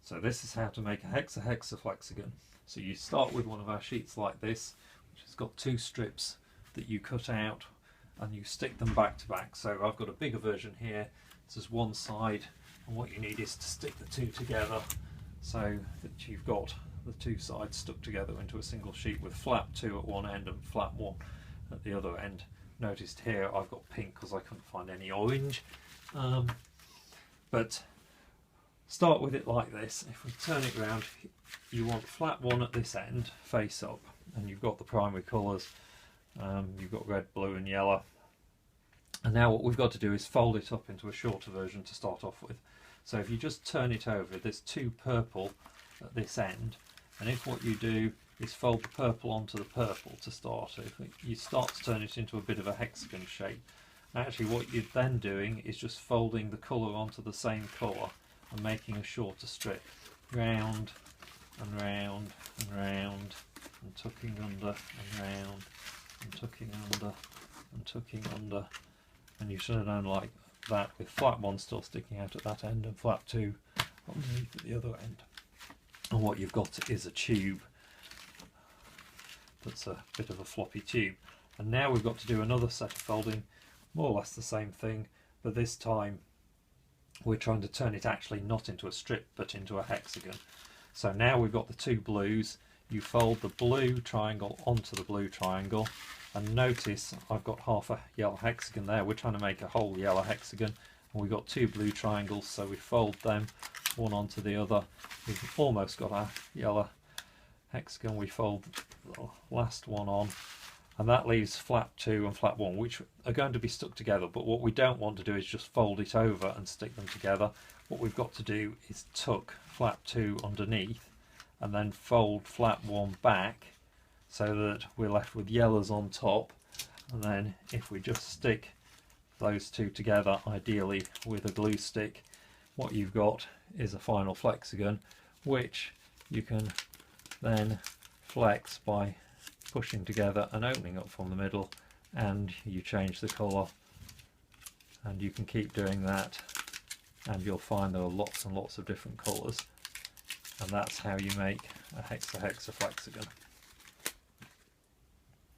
So this is how to make a hexahexaflexagon. So you start with one of our sheets like this, which has got two strips that you cut out and you stick them back to back. So I've got a bigger version here. This is one side, and what you need is to stick the two together so that you've got the two sides stuck together into a single sheet with flap 2 at one end and flap 1 at the other end. Noticed here I've got pink because I couldn't find any orange, but start with it like this. If we turn it round, you want flap 1 at this end face up, and you've got the primary colours. You've got red, blue and yellow, and now what we've got to do is fold it up into a shorter version to start off with. So if you just turn it over, there's two purple at this end, and if what you do is fold the purple onto the purple to start it, you start to turn it into a bit of a hexagon shape. Actually what you're then doing is just folding the colour onto the same colour and making a shorter strip, round and round and round, and tucking under and round and tucking under and tucking under, and you should have done like that with flap 1 still sticking out at that end and flap 2 underneath at the other end. And what you've got is a tube that's a bit of a floppy tube. And now we've got to do another set of folding, more or less the same thing, but this time we're trying to turn it actually not into a strip but into a hexagon. So now we've got the two blues. You fold the blue triangle onto the blue triangle, and notice I've got half a yellow hexagon there. We're trying to make a whole yellow hexagon, and we've got two blue triangles, so we fold them one onto the other. We've almost got our yellow hexagon. We fold the last one on, and that leaves flap 2 and flap 1, which are going to be stuck together, but what we don't want to do is just fold it over and stick them together. What we've got to do is tuck flap 2 underneath and then fold flap 1 back so that we're left with yellows on top, and then if we just stick those two together, ideally with a glue stick, what you've got is a final flexagon, which you can then flex by pushing together and opening up from the middle, and you change the colour, and you can keep doing that, and you'll find there are lots and lots of different colours, and that's how you make a hexahexaflexagon.